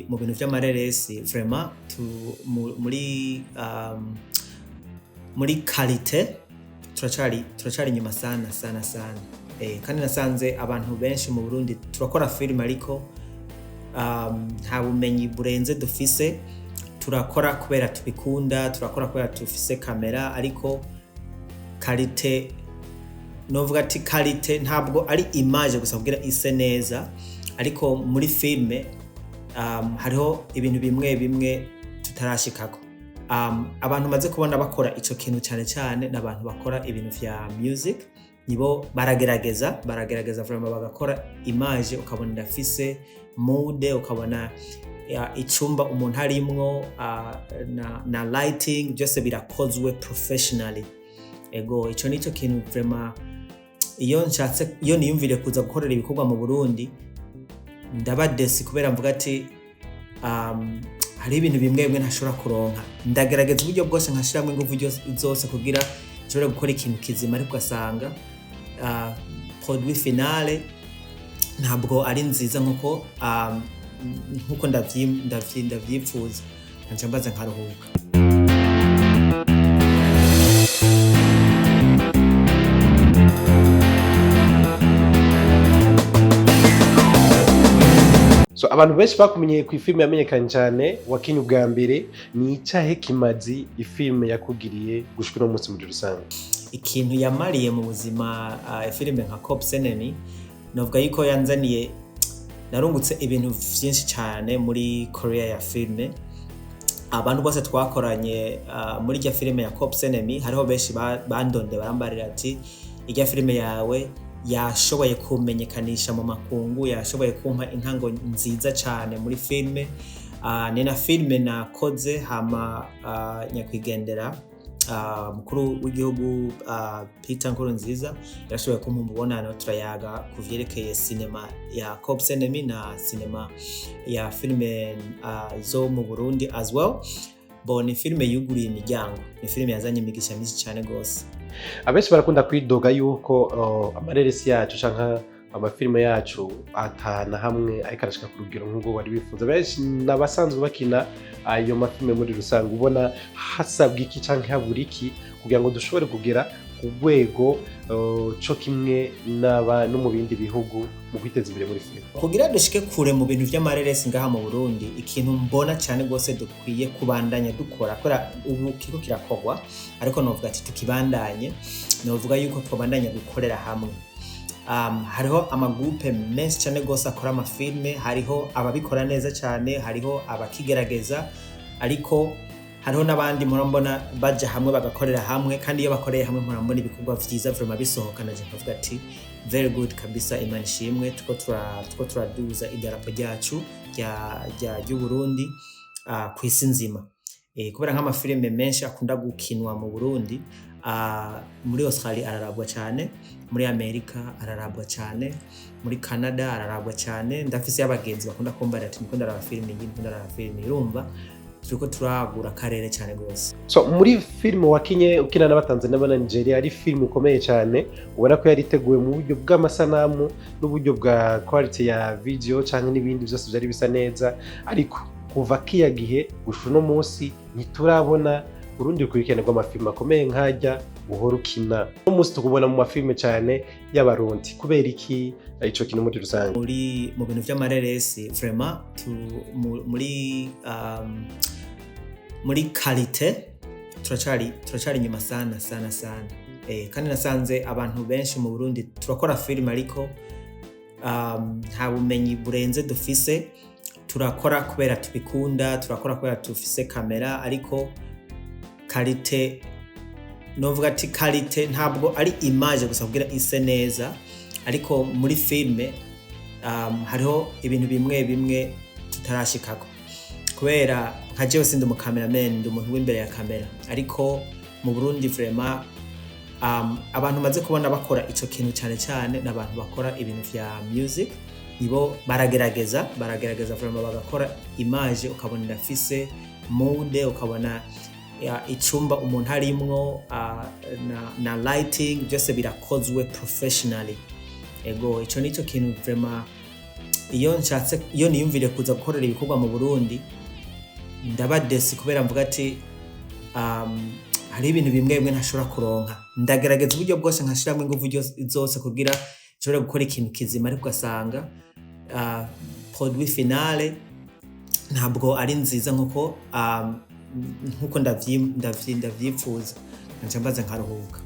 mu bintu vy'amareresi vraiment muri qualité turacari inyuma sana. Kandi nasanze abantu benshi mu Burundi turakora film ariko nta bumenyi burenze dufise. Turakora kubera tubikunda, turakora kubera tufise kamera, ariko qualité novuga ati qualité ntabwo ari image gusa kugira ise neza, ariko muri filme hariho ibintu bimwe tutarashikako. Abantu maze kubona bakora ico kintu cyane n'abantu bakora ibintu vya music, nibo baragerageza vraiment bagakora image ukabona ndafise mood, ukabona icumba umuntu harimwo na lighting byose birakozwe professionally. Ego ico nico kintu vraiment iyo niyumvire kuza gukorera ibikorwa mu Burundi ndabadesi, kubera mvuga ati hari ibintu bimwe ntashobora kuronka. Ndagerageza uburyo bwose nkashiramo ingufu zose kugira nshobore gukora ikintu kizima, ariko ugasanga produit finale ntabwo ari nziza nkuko ndavyipfuza, nca mbaza nkaruhuka. So abantu benshi bakumenye ku filme yamenyekanye cyane wakinye ubwa mbere, ni icahe kimazi ifilme yakugiriye gushika no munsi muri rusange? Ikintu yamariye mu buzima filme nka Copsenemy novuga yuko yanzaniye, narungutse ibintu vyinshi cyane muri career ya filme. Abantu bose twakoranye muri irya filme ya Copsenemy hariho benshi bandonde barambarira ati irya filme yawe yashoboye kumenyekanisha mu makungu, yashoboye kumpa intango nziza cyane muri filme. Ni na filme nakoze hama nyakwigendera mukuru w'igihugu Peter Nkurunziza yashoboye kumpa umubonano turayaga kuvyerekeye cinema ya Copsenemy na cinema ya filme zo mu Burundi as well. Ni filme yuguriye imiryango, ni filme yazanye imigisha myinshi cyane gose. Abenshi barakunda kwidoga yuko amareresi yacu canka amafilme yacu atana hamwe ariko arashika ku rugero nk'ubwo wari bifuza. Benshi nabasanzwe bakina ayo mafilme muri rusange, ubona hasabwa iki canke habura iki kugira ngo dushobore kugera ku rwego co kimwe no mu bindi bihugu mu kwiteza imbere muri filme? Kugira dushike kure mu bintu vy'amareresi ngaha mu Burundi, ikintu mbona cyane gose dukwiye kubandanya dukora, kora ubu kiko kirakorwa ariko novuga ati tukibandanye, novuga yuko twabandanya gukorera hamwe. Hariho amagroupe menshi cyane gose akora amafilme, hariho ababikora neza cyane, hariho abakigerageza, ariko hariho n'abandi murambona baje hamwe bagakorera hamwe, kandi iyo bakoreye hamwe murambona ibikorwa vyiza vraiment bisohoka. Naje kuvuga ati very good kabisa, Imana ishimwe, tuko turaduza idarapo ryacu ry'u Burundi kw'isi nzima. Kubera nk'amafilme menshi akunda gukinwa mu Burundi, muri Australia ararabwa cyane, muri Amerika ararabwa cyane, muri Canada ararabwa cyane. Ndafise abagenzi bakunda kumbarira ati nikunda araba filme, urumva turiko turagura karere cyane gose. So muri filme wakinye ukina n'abatanzania n'aba Nigeria, ari filme ukomeye cyane, ubona ko yari iteguwe mu buryo bw'amasanamu n'uburyo bwa quality ya video canke n'ibindi byose byari bisa neza, ariko kuva kiya gihe gushuno munsi ntiturabona Burundi kurikenerwa amafilme akomeye nk'harya buhora ukina. No munsi tukubona mu mafilme cyane y'abarundi, kubera iki ico kintu muri rusange? Mu bintu vy'amareresi vraiment muri qualité turacari inyuma sana. Kandi nasanze abantu benshi mu Burundi turakora film ariko nta bumenyi burenze dufise. Turakora kubera tubikunda, turakora kubera tufise kamera, ariko qualité novuga ati qualité ntabwo ari image gusa kugira ise neza, ariko muri filme hariho ibintu bimwe tutarashikako. Kubera nka Jewe sindi mu cameraman, ndi umuntu w'imbere ya kamera, ariko mu Burundi vraiment abantu maze kubona bakora ico kintu cyane n'abantu bakora ibintu vya music, nibo baragerageza vraiment bagakora image ukabona ndafise mood, ukabona icumba umuntu harimwo na lighting byose birakozwe professionally. Ego ico nico kintu vraiment iyo niyumvire kuza gukorera ibikorwa mu Burundi ndaba desi kubera mvuga ati hari ibintu bimwe ntashobora kuronka, ndagerageza uburyo bwose nkashiramo ingufu zose kugira nshobore gukora ikintu kizima, ariko ugasanga produit finale ntabwo ari nziza nkuko ndavyifuza, nca mbaza nkaruhuka.